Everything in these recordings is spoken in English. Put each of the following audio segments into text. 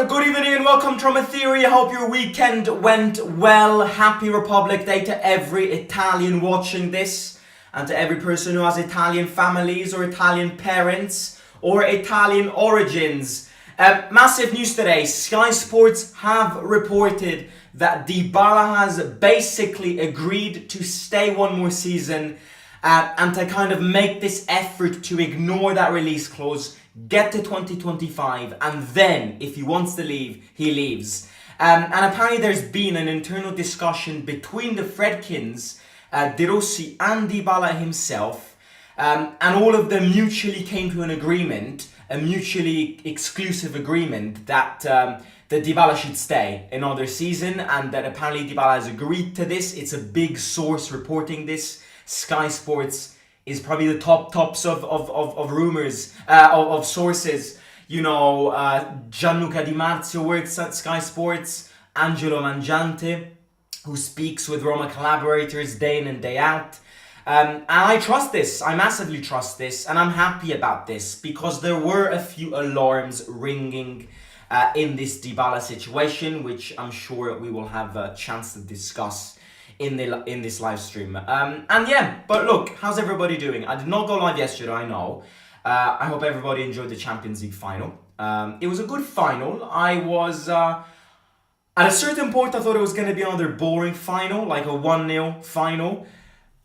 good evening and welcome to Roma Theory. I hope your weekend went well. Happy Republic Day to every Italian watching this and to every person who has Italian families or Italian parents or Italian origins. Massive news today. Sky Sports have reported that Dybala has basically agreed to stay one more season and to kind of make this effort to ignore that release clause, get to 2025, and then, if he wants to leave, he leaves. And apparently there's been an internal discussion between the Friedkins, De Rossi and Dybala himself, and all of them mutually came to an agreement, a mutually exclusive agreement, that Dybala should stay another season, and that apparently Dybala has agreed to this. It's a big source reporting this. Sky Sports is probably the tops of rumors, of sources. You know, Gianluca Di Marzio works at Sky Sports, Angelo Mangiante, who speaks with Roma collaborators day in and day out. And I trust this, I massively trust this, and I'm happy about this, because there were a few alarms ringing in this Dybala situation, which I'm sure we will have a chance to discuss in this live stream. And yeah, but look, how's everybody doing? I did not go live yesterday, I know. I hope everybody enjoyed the Champions League final. It was a good final. I was, at a certain point, I thought it was going to be another boring final, like a 1-0 final.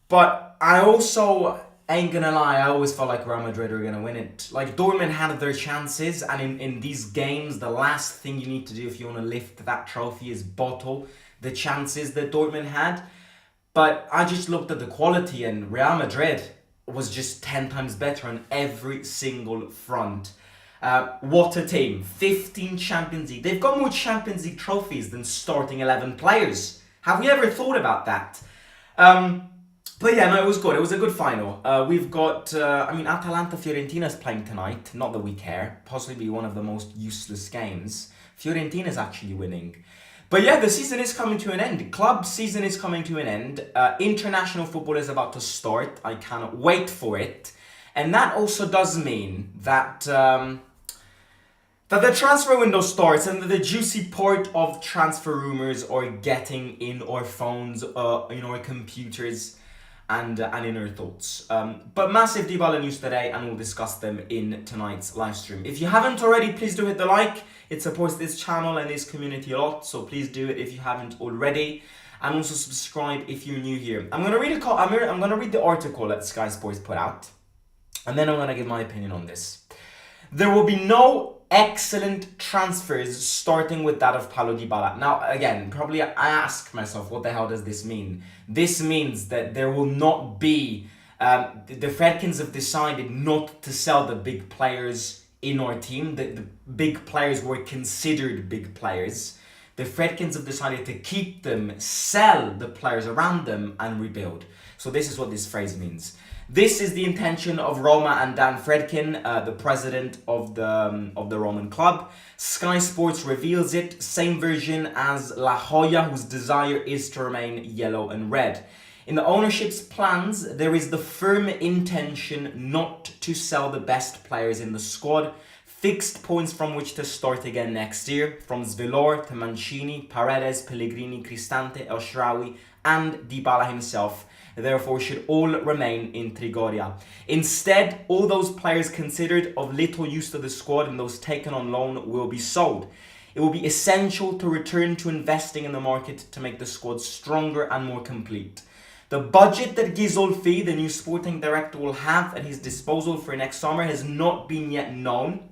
But I also ain't gonna lie, I always felt like Real Madrid were gonna win it. Like, Dortmund had their chances, and in these games, the last thing you need to do if you want to lift that trophy is bottle the chances that Dortmund had. But I just looked at the quality, and Real Madrid was just 10 times better on every single front. What a team. 15 Champions League. They've got more Champions League trophies than starting 11 players. Have we ever thought about that? But yeah, no, it was good. It was a good final. We've got, Atalanta-Fiorentina's playing tonight. Not that we care. Possibly one of the most useless games. Fiorentina's actually winning. But yeah, the season is coming to an end. Club season is coming to an end. International football is about to start. I cannot wait for it. And that also does mean that that the transfer window starts, and that the juicy part of transfer rumors are getting in our phones, in our computers, and in our thoughts. But massive Dybala news today, and we'll discuss them in tonight's live stream. If you haven't already, please do hit the like. It supports this channel and this community a lot, so please do it if you haven't already. And also subscribe if you're new here. I'm gonna read the article that Sky Sports put out, and then I'm gonna give my opinion on this. There will be no excellent transfers, starting with that of Paulo Dybala. Now, again, probably I ask myself, what the hell does this mean? This means that there will not be, the Friedkins have decided not to sell the big players in our team. The big players were considered big players. The Friedkins have decided to keep them, sell the players around them, and rebuild. So this is what this phrase means. This is the intention of Roma and Dan Friedkin, the president of the Roman club. Sky Sports reveals it, same version as La Jolla, whose desire is to remain yellow and red. In the ownership's plans, there is the firm intention not to sell the best players in the squad. Fixed points from which to start again next year, from Svelor to Mancini, Paredes, Pellegrini, Cristante, El Shaarawy, and Dybala himself, therefore should all remain in Trigoria. Instead, all those players considered of little use to the squad and those taken on loan will be sold. It will be essential to return to investing in the market to make the squad stronger and more complete. The budget that Ghisolfi, the new sporting director, will have at his disposal for next summer has not been yet known,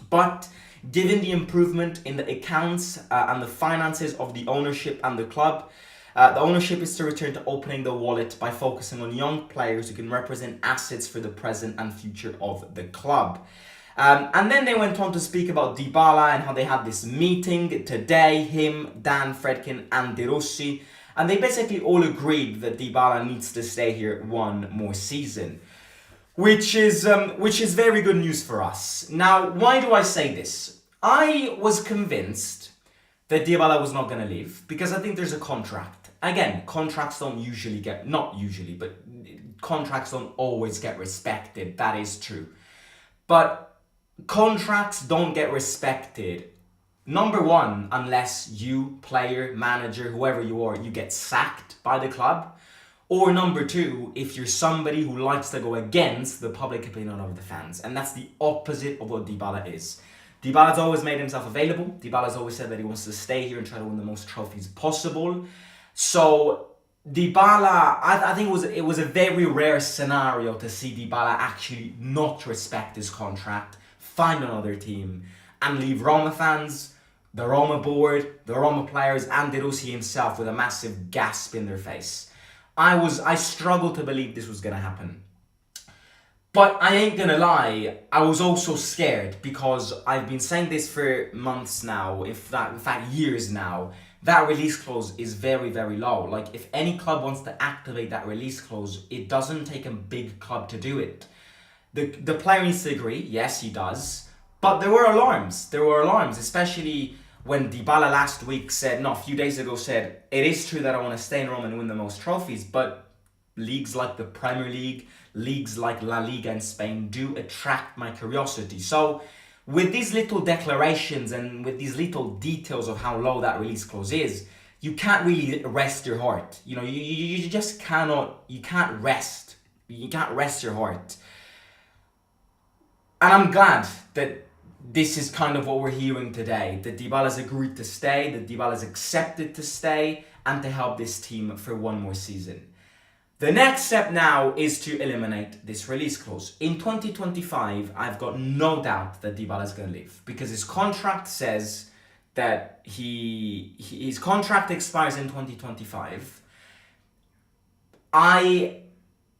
but given the improvement in the accounts and the finances of the ownership and the club, the ownership is to return to opening the wallet by focusing on young players who can represent assets for the present and future of the club. And then they went on to speak about Dybala and how they had this meeting today, him, Dan Friedkin and De Rossi, and they basically all agreed that Dybala needs to stay here one more season, which is very good news for us. Now, why do I say this? I was convinced that Dybala was not going to leave because I think there's a contract. Again, contracts don't usually get, not usually, but contracts don't always get respected. That is true. But contracts don't get respected number one, unless you, player, manager, whoever you are, you get sacked by the club. Or number two, if you're somebody who likes to go against the public opinion of the fans. And that's the opposite of what Dybala is. Dybala's always made himself available. Dybala's always said that he wants to stay here and try to win the most trophies possible. So Dybala, I think it was a very rare scenario to see Dybala actually not respect his contract, find another team, and leave Roma fans, the Roma board, the Roma players, and De Rossi himself with a massive gasp in their face. I struggled to believe this was gonna happen. But I ain't gonna lie, I was also scared because I've been saying this for months now, in fact years now. That release clause is very, very low. Like, if any club wants to activate that release clause, it doesn't take a big club to do it. The player needs to agree, yes he does, but there were alarms. There were alarms, especially when Dybala a few days ago said, it is true that I want to stay in Rome and win the most trophies, but leagues like the Premier League, leagues like La Liga in Spain do attract my curiosity. So with these little declarations and with these little details of how low that release clause is, you can't really rest your heart. You know, you just cannot, you can't rest. You can't rest your heart. And I'm glad that this is kind of what we're hearing today, that Dybala's agreed to stay, that Dybala's accepted to stay and to help this team for one more season. The next step now is to eliminate this release clause. In 2025, I've got no doubt that Dybala's going to leave because his contract says that his contract expires in 2025. I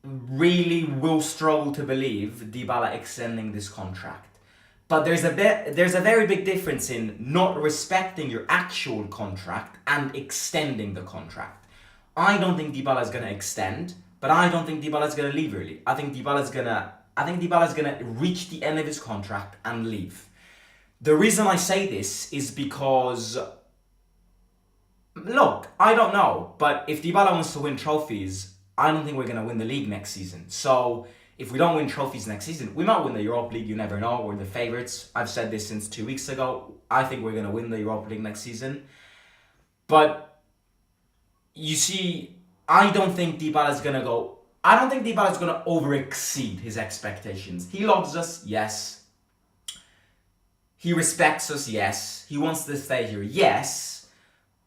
really will struggle to believe Dybala extending this contract. But there's a very big difference in not respecting your actual contract and extending the contract. I don't think Dybala is going to extend, but I don't think Dybala is going to leave early. I think Dybala is going to reach the end of his contract and leave. The reason I say this is because, look, I don't know, but if Dybala wants to win trophies, I don't think we're going to win the league next season. So if we don't win trophies next season, we might win the Europa League, you never know. We're the favourites. I've said this since 2 weeks ago. I think we're going to win the Europa League next season. But you see, I don't think Dybala's going to over-exceed his expectations. He loves us, yes. He respects us, yes. He wants to stay here, yes.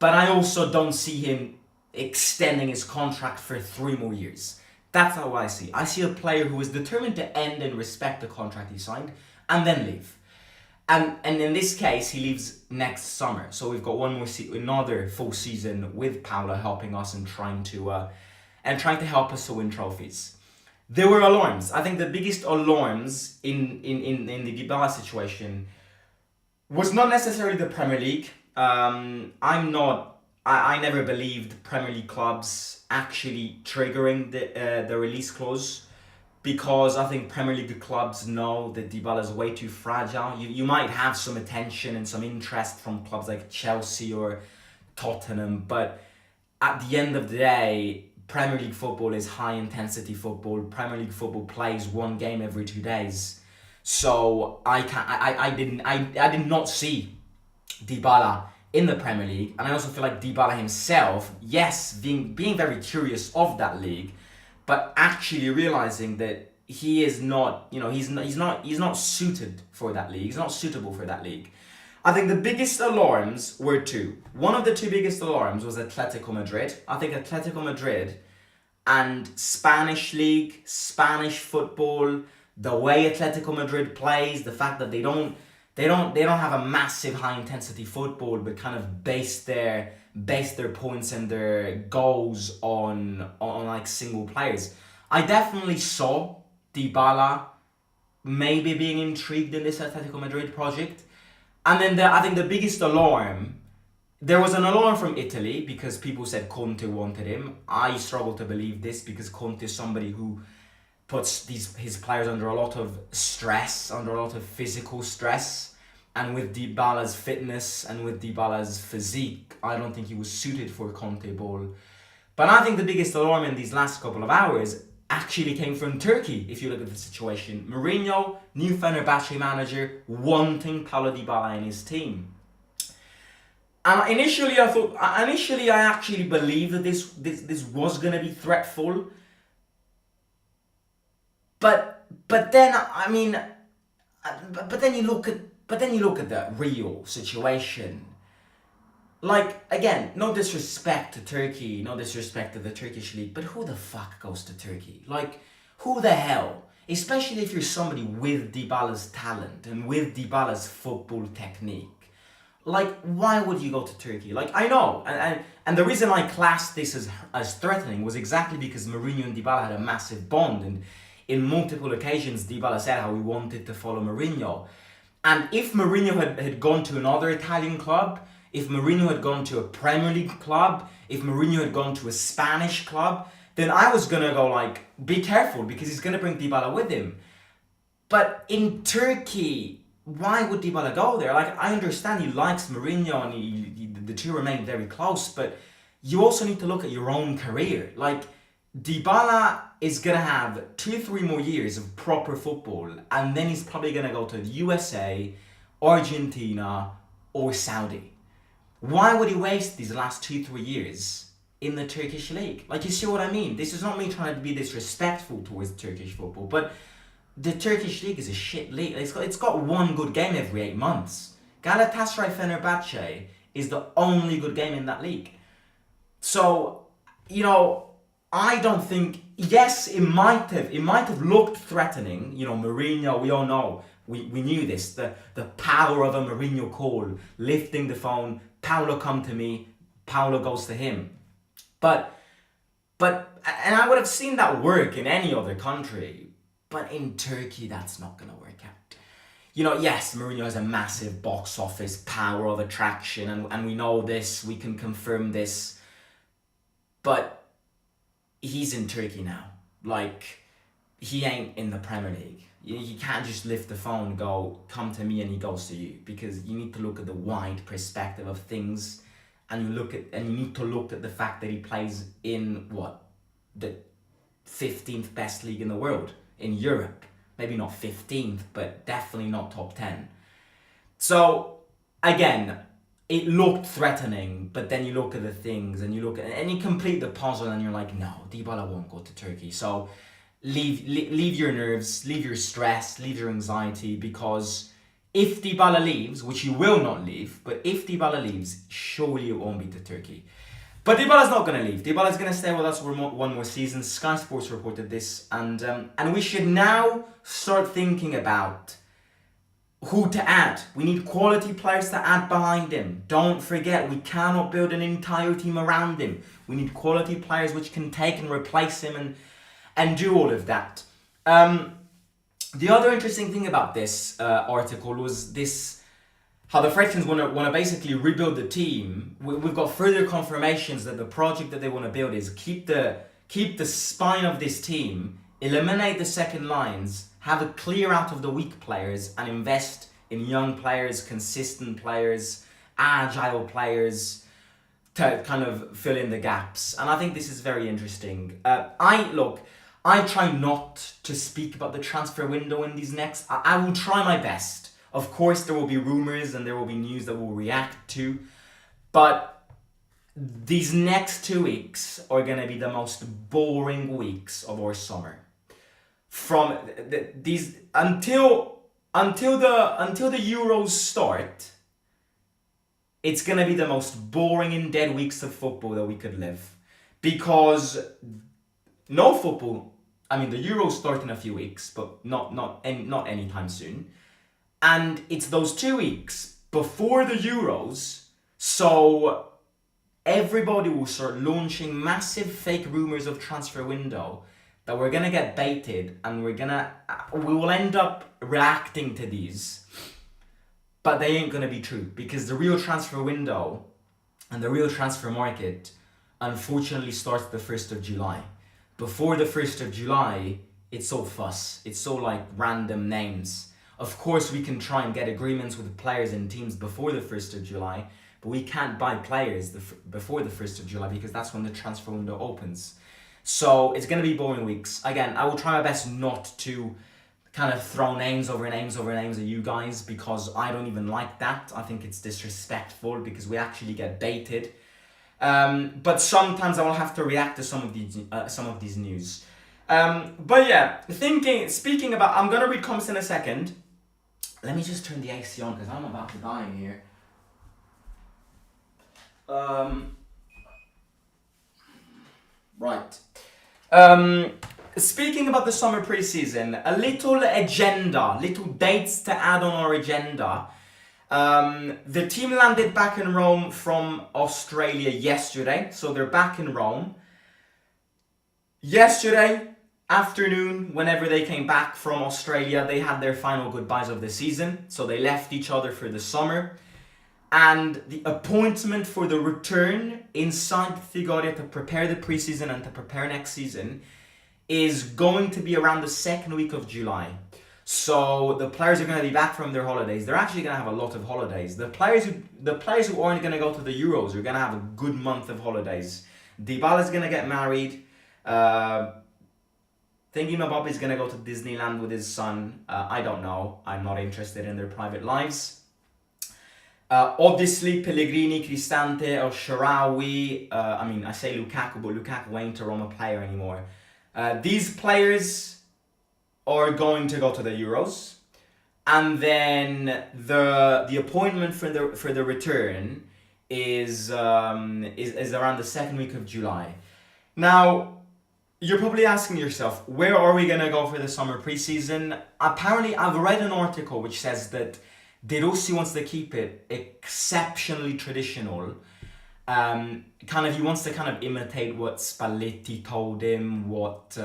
But I also don't see him extending his contract for 3 more years. That's not what I see. I see a player who is determined to end and respect the contract he signed and then leave. And in this case, he leaves next summer. So we've got another full season with Paulo helping us and trying to help us to win trophies. There were alarms. I think the biggest alarms in the Dybala situation was not necessarily the Premier League. I never believed Premier League clubs actually triggering the release clause because I think Premier League clubs know that Dybala is way too fragile. You might have some attention and some interest from clubs like Chelsea or Tottenham, but at the end of the day, Premier League football is high intensity football. Premier League football plays 1 game every 2 days. So I did not see Dybala in the Premier League, and I also feel like Dybala himself, yes, being very curious of that league, but actually realizing that he is not, he's not suited for that league. He's not suitable for that league. I think the biggest alarms were 2. One of the 2 biggest alarms was Atletico Madrid. I think Atletico Madrid and Spanish league, Spanish football, the way Atletico Madrid plays, the fact that they don't have a massive high intensity football, but kind of base their points and their goals on like single players. I definitely saw Dybala maybe being intrigued in this Atletico Madrid project. And then I think the biggest alarm, there was an alarm from Italy because people said Conte wanted him. I struggle to believe this because Conte is somebody who puts his players under a lot of stress, under a lot of physical stress. And with Dybala's fitness and with Dybala's physique, I don't think he was suited for Conte ball. But I think the biggest alarm in these last couple of hours actually came from Turkey, if you look at the situation. Mourinho, new Fenerbahce manager, wanting Paulo Dybala in his team. Initially, I actually believed that this was gonna be threatful. But then I mean, but then you look at the real situation. Like, again, no disrespect to Turkey, no disrespect to the Turkish league, but who the fuck goes to Turkey? Like, who the hell? Especially if you're somebody with Dybala's talent and with Dybala's football technique. Like, why would you go to Turkey? Like, I know, and the reason I classed this as threatening was exactly because Mourinho and Dybala had a massive bond, and in multiple occasions Dybala said how he wanted to follow Mourinho. And if Mourinho had gone to another Italian club, if Mourinho had gone to a Premier League club, if Mourinho had gone to a Spanish club, then I was going to go like, be careful, because he's going to bring Dybala with him. But in Turkey, why would Dybala go there? Like, I understand he likes Mourinho and the two remain very close, but you also need to look at your own career. Like, Dybala is going to have 2-3 more years of proper football, and then he's probably going to go to the USA, Argentina, or Saudi. Why would he waste these last 2-3 years in the Turkish league? Like, you see what I mean? This is not me trying to be disrespectful towards Turkish football, but the Turkish league is a shit league. It's got one good game every 8 months. Galatasaray Fenerbahce is the only good game in that league. So, you know, I don't think, yes, it might have looked threatening. You know, Mourinho, we all know, we knew this, the power of a Mourinho call, lifting the phone, Paulo come to me, Paulo goes to him. But and I would have seen that work in any other country, but in Turkey that's not going to work out. You know, yes, Mourinho has a massive box office power of attraction, and we know this, we can confirm this, but he's in Turkey now. Like, he ain't in the Premier League. You can't just lift the phone and go, come to me, and he goes to you, because you need to look at the wide perspective of things, and you need to look at the fact that he plays in the 15th best league in the world, in Europe. Maybe not 15th, but definitely not top 10. So again, it looked threatening, but then you look at the things and you complete the puzzle, and you're like, no, Dybala won't go to Turkey. So leave your nerves, leave your stress, leave your anxiety, because if Dybala leaves, which he will not leave, but if Dybala leaves, surely it won't be to Turkey. But Dybala's not going to leave. Dybala's going to stay with us for one more season. Sky Sports reported this, and we should now start thinking about who to add. We need quality players to add behind him. Don't forget, we cannot build an entire team around him. We need quality players which can take and replace him and do all of that. The other interesting thing about this article was this: how the Friedkins want to basically rebuild the team. We've got further confirmations that the project that they want to build is keep the spine of this team, eliminate the second lines, have a clear out of the weak players, and invest in young players, consistent players, agile players to kind of fill in the gaps. And I think this is very interesting. I try not to speak about the transfer window in these next. I will try my best. Of course, there will be rumors and there will be news that we'll react to, but these next 2 weeks are going to be the most boring weeks of our summer. From these until the Euros start, it's going to be the most boring and dead weeks of football that we could live, because no football. I mean, the Euros start in a few weeks, but not anytime soon. And it's those 2 weeks before the Euros, so everybody will start launching massive fake rumors of transfer window that we're gonna get baited, and we will end up reacting to these, but they ain't gonna be true, because the real transfer window and the real transfer market unfortunately starts the 1st of July. Before the 1st of July, it's all fuss. It's all like random names. Of course, we can try and get agreements with players and teams before the 1st of July, but we can't buy players before the 1st of July, because that's when the transfer window opens. So it's going to be boring weeks. Again, I will try my best not to kind of throw names over names at you guys, because I don't even like that. I think it's disrespectful because we actually get baited. But sometimes I will have to react to some of these news. But yeah, speaking about, I'm gonna read comments in a second. Let me just turn the AC on because I'm about to die in here. Right. Speaking about the summer preseason, a little agenda, little dates to add on our agenda. The team landed back in Rome from Australia yesterday, so they're back in Rome. Yesterday afternoon, whenever they came back from Australia, they had their final goodbyes of the season, so they left each other for the summer. And the appointment for the return inside Trigoria to prepare the preseason and to prepare next season is going to be around the second week of July. So the players are going to be back from their holidays. They're actually going to have a lot of holidays. The players who aren't going to go to the Euros are going to have a good month of holidays. Dybala is going to get married. Thinking Mbappe is going to go to Disneyland with his son. I don't know. I'm not interested in their private lives. Obviously, Pellegrini, Cristante, El Shaarawy. I say Lukaku, but Lukaku ain't a Roma player anymore. These players are going to go to the Euros, and then the appointment for the return is around the second week of July. Now, you're probably asking yourself, where are we gonna go for the summer preseason? Apparently, I've read an article which says that De Rossi wants to keep it exceptionally traditional. He wants to imitate what Spalletti told him, what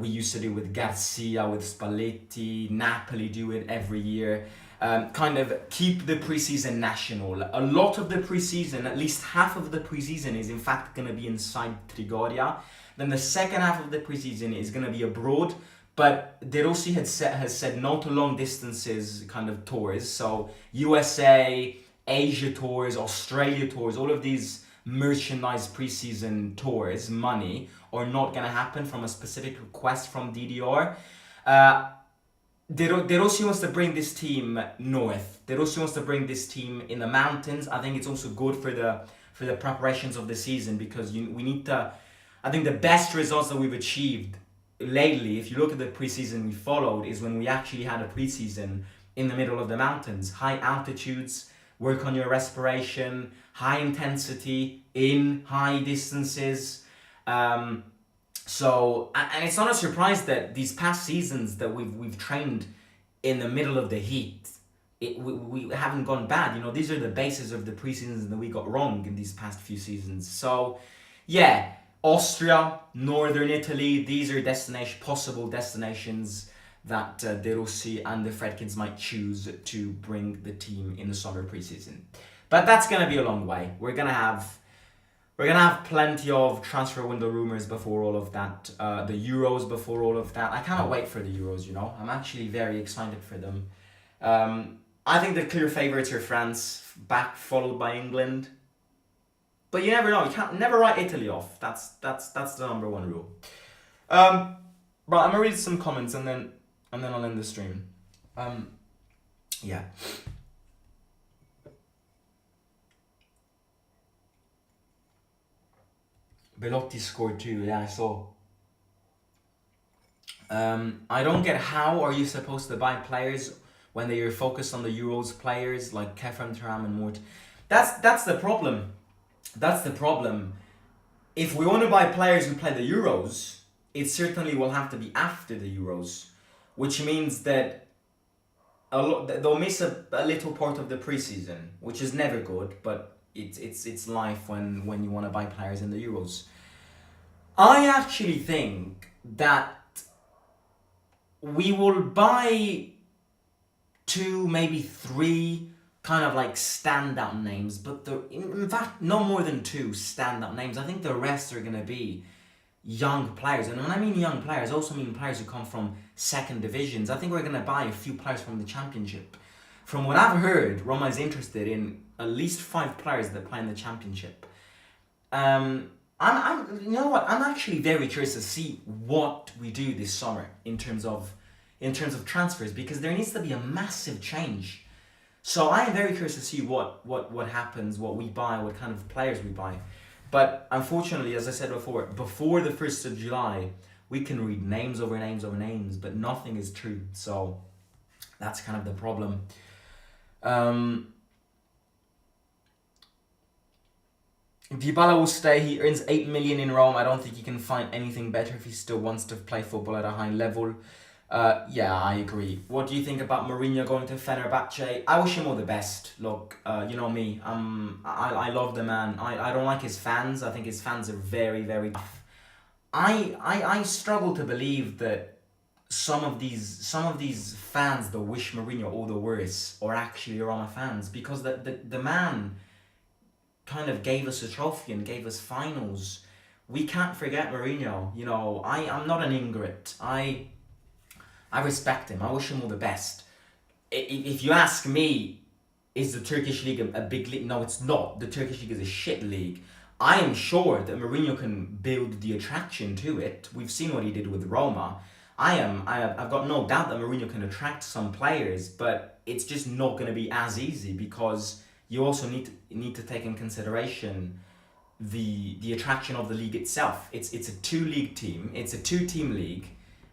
we used to do with Garcia, with Spalletti, Napoli do it every year. Keep the preseason national. A lot of the preseason, at least half of the preseason, is in fact going to be inside Trigoria. Then the second half of the preseason is going to be abroad. But De Rossi has said no to long distances tours. So USA, Asia tours, Australia tours, all of these merchandise preseason tours, money, are not going to happen from a specific request from DDR. De Rossi wants to bring this team north. De Rossi wants to bring this team in the mountains. I think it's also good for the preparations of the season, because we need to. I think the best results that we've achieved lately, if you look at the preseason we followed, is when we actually had a preseason in the middle of the mountains, high altitudes, work on your respiration, high intensity in high distances. So it's not a surprise that these past seasons that we've trained in the middle of the heat, we haven't gone bad. These are the bases of the preseasons that we got wrong in these past few seasons. So yeah, Austria, Northern Italy, these are possible destinations that De Rossi and the Friedkins might choose to bring the team in the summer preseason. But that's going to be a long way. We're going to have plenty of transfer window rumors before all of that, the Euros before all of that. I cannot wait for the Euros, I'm actually very excited for them. I think the clear favourites are France, followed by England. But you never know. You can't never write Italy off. That's the number one rule. Right, I'm gonna read some comments and then I'll end the stream. Yeah. Belotti scored too. Yeah, I saw. I don't get how are you supposed to buy players when they are focused on the Euros players like Kefren Turam and Mort. That's the problem. That's the problem. If we want to buy players who play the Euros, it certainly will have to be after the Euros, which means that they'll miss a little part of the preseason, which is never good, but it's life when you want to buy players in the Euros. I actually think that we will buy 2, maybe 3 standout names, but in fact no more than 2 standout names. I think the rest are going to be young players, and when I mean young players, I also mean players who come from second divisions. I think we're going to buy a few players from the Championship. From what I've heard, Roma is interested in at least 5 players that play in the Championship. I'm actually very curious to see what we do this summer in terms of in terms of transfers, because there needs to be a massive change. So I am very curious to see what happens, what we buy, what kind of players we buy. But unfortunately, as I said before the 1st of July, we can read names over names over names, but nothing is true. So that's kind of the problem. Dybala will stay. He earns 8 million in Rome. I don't think he can find anything better if he still wants to play football at a high level. Yeah, I agree. What do you think about Mourinho going to Fenerbahce? I wish him all the best. Look, you know me. I love the man. I don't like his fans. I think his fans are very, very tough. I struggle to believe that some of these fans that wish Mourinho all the worse are actually Roma fans, because the man kind of gave us a trophy and gave us finals. We can't forget Mourinho. You know, I'm not an ingrate. I respect him. I wish him all the best. If you ask me, is the Turkish league a big league? No, it's not. The Turkish league is a shit league. I am sure that Mourinho can build the attraction to it. We've seen what he did with Roma. I've got no doubt that Mourinho can attract some players, but it's just not going to be as easy, because you also need to take in consideration the attraction of the league itself. It's a 2-league team. It's a 2-team league,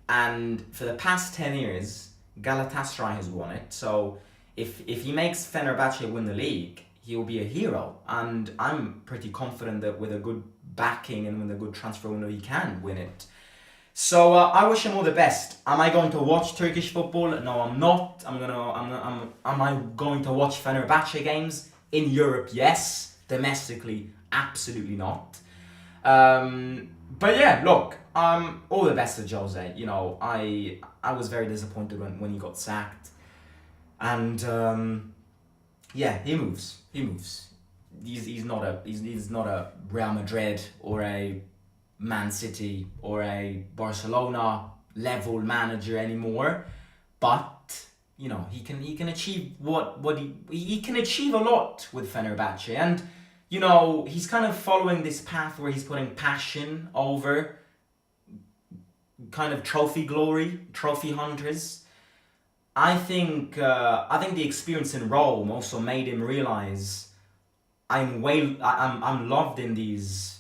and for the past 10 years, Galatasaray has won it. So if he makes Fenerbahce win the league, he'll be a hero, and I'm pretty confident that with a good backing and with a good transfer window, he can win it. So I wish him all the best. Am I going to watch Turkish football? No, I'm not. Am I going to watch Fenerbahce games in Europe? Yes. Domestically, absolutely not. But yeah, look. All the best to Jose. You know, I was very disappointed when he got sacked, and yeah, he moves. He's not a Real Madrid or a Man City or a Barcelona level manager anymore, but you know, he can achieve what he can achieve a lot with Fenerbahce, and you know, he's kind of following this path where he's putting passion over kind of trophy glory, trophy hunters. I think the experience in Rome also made him realize I'm loved in these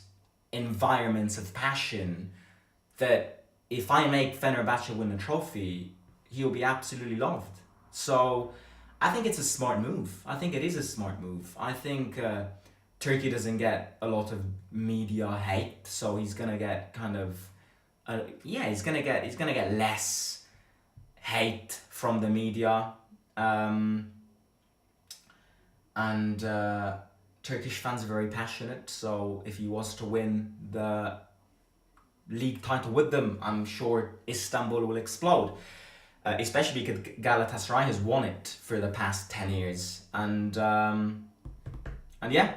environments of passion, that if I make Fenerbahce win a trophy, he'll be absolutely loved. So I think it's a smart move. I think it is a smart move. I think Turkey doesn't get a lot of media hate, so he's gonna get kind of he's gonna get less hate from the media, and Turkish fans are very passionate, so if he was to win the league title with them, I'm sure Istanbul will explode. Especially because Galatasaray has won it for the past 10 years. And yeah.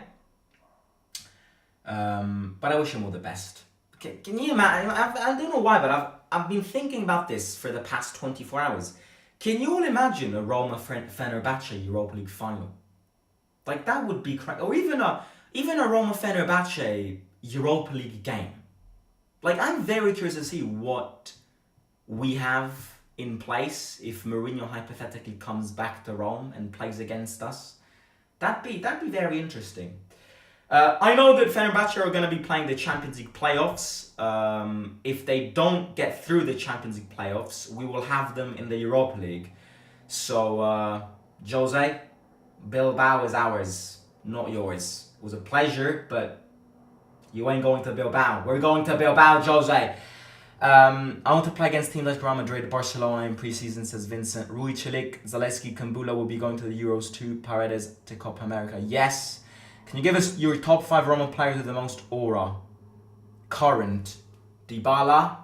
But I wish him all the best. Can you imagine? I don't know why, but I've been thinking about this for the past 24 hours. Can you all imagine a Roma Fenerbahce Europa League final? Like, that would be crazy. Or even a Roma Fenerbahce Europa League game. Like, I'm very curious to see what we have in place if Mourinho hypothetically comes back to Rome and plays against us. That'd be very interesting. I know that Fenerbahce are going to be playing the Champions League playoffs. If they don't get through the Champions League playoffs, we will have them in the Europa League. So, Jose, Bilbao is ours, not yours. It was a pleasure, but you ain't going to Bilbao. We're going to Bilbao, Jose. I want to play against teams like Real Madrid, Barcelona in preseason, says Vincent. Rui Chilik, Zaleski, Kambula will be going to the Euros too. Paredes to Copa America. Yes. Can you give us your top 5 Roma players with the most aura? Current. Dybala,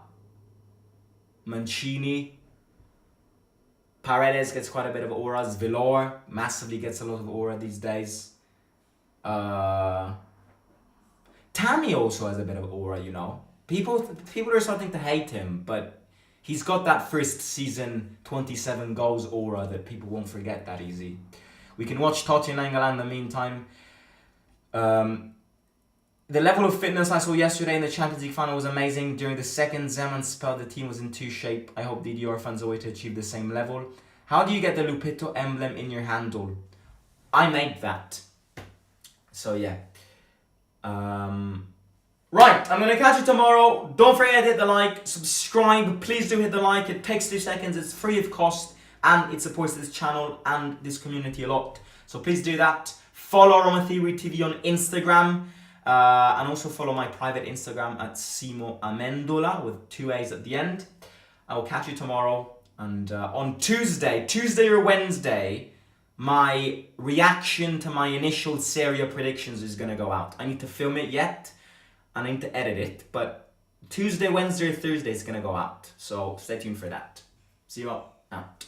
Mancini. Paredes gets quite a bit of aura. Villar massively gets a lot of aura these days. Tammy also has a bit of aura, you know. People are starting to hate him, but he's got that first season 27 goals aura that people won't forget that easy. We can watch Totti and England in the meantime. The level of fitness I saw yesterday in the Champions League final was amazing. During the second Zeman spell, the team was in two shape. I hope DDR finds a way to achieve the same level. How do you get the Lupito emblem in your handle? I made that. So yeah. Right, I'm going to catch you tomorrow. Don't forget to hit the like, subscribe. Please do hit the like. It takes 2 seconds. It's free of cost. And it supports this channel and this community a lot. So please do that. Follow Roma Theory TV on Instagram. And also follow my private Instagram at Simo Amendola with 2 A's at the end. I will catch you tomorrow. And on Tuesday or Wednesday, my reaction to my initial Serie A predictions is going to go out. I need to film it yet. And I need to edit it. But Tuesday, Wednesday, or Thursday is going to go out. So stay tuned for that. See you all out.